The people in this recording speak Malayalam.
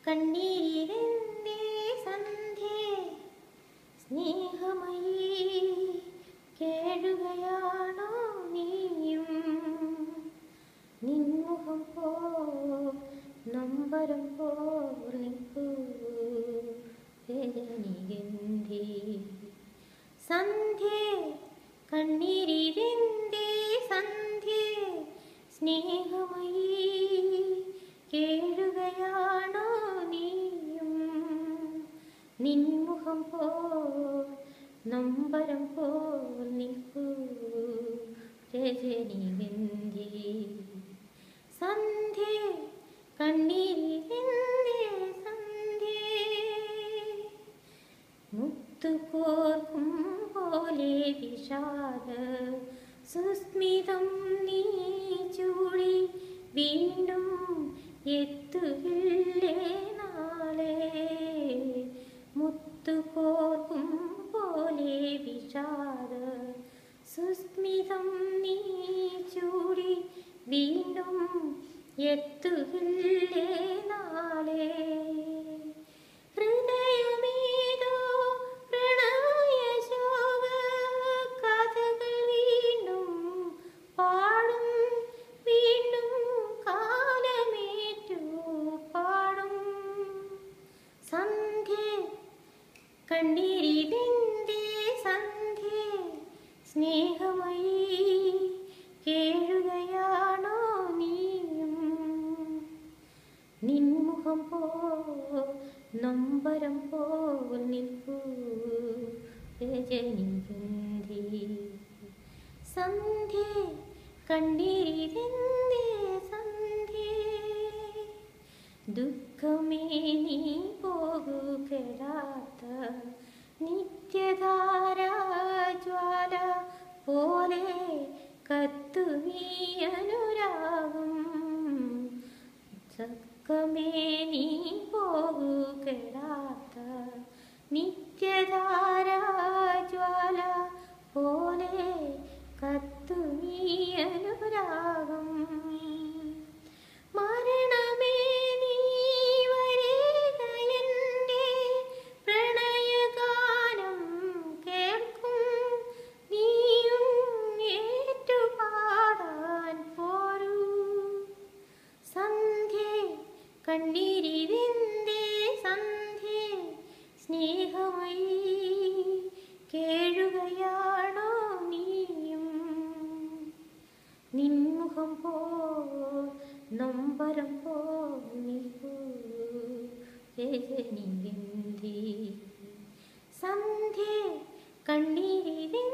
കണ്ണീരിലെന്തേ സന്ധ്യേ സ്നേഹമയീ കേഴുകയാണോ നീയും നിൻമുഖം പോ നൊമ്പരം പോൽ നിൽപ്പൂ രജനിഗന്ധി സന്ധ്യേ കണ്ണീരിലെന്തേ സന്ധ്യേ സ്നേഹമയീ കേഴുകയാണോ നീയും നിൻമുഖം പോൽ നൊമ്പരം പോൽ നിൽപ്പൂ രജനിഗന്ധി സന്ധ്യേ കണ്ണീരിലെന്തേ സന്ധ്യേ മുത്തുകോർക്കും പോലെ വിഷാദ സുസ്മിതം നീ ചൂടി വീണ്ടും എത്തുകില്ലേ നാളെ മുത്തുകോർക്കും പോലെ വിഷാദ സുസ്മിതം നീ ചൂടി വീണ്ടും എത്തുകില്ലേ നാളെ ഹൃദയമേതോ പ്രണയശോക കഥകൾ വീണ്ടും പാടും വീണ്ടും കാലമേറ്റു പാടും സന്ധ്യേ കണ്ണീരിലെന്തേ സന്ധ്യേ സ്നേഹമയീ കേഴുകയാണോ നീയും നിൻമുഖം പോൽ നൊമ്പരം പോൽ നിൽപ്പൂ രജനിഗന്ധി സന്ധ്യേ കണ്ണീരിലെന്തേ സന്ധ്യേ ദുഃഖമേ നീ പോകൂ കെടാത്ത നിത്യധാരാജ്വാല പോലെ കത്തു നീ അനുരാഗം ദുഃഖമേ നീ പോകൂ കെടാത്ത നിത്യധാരാജ്വാല പോലെ കത്തു നീ അനുരാഗം മരണമേ നീ വരിക എൻ്റെ പ്രണയഗാനം കേൾക്കും നീയും ഏറ്റുപാടാൻ പോരൂ സന്ധ്യേ കണ്ണീരിലെന്തേ സന്ധ്യേ സ്നേഹമയീ കേഴുകയാണോ നീയും നിൻമുഖം പോൽ നൊമ്പരം പോൽ നിൽപ്പൂ രജനിഗന്ധി സന്ധ്യേ കണ്ണീരിലെ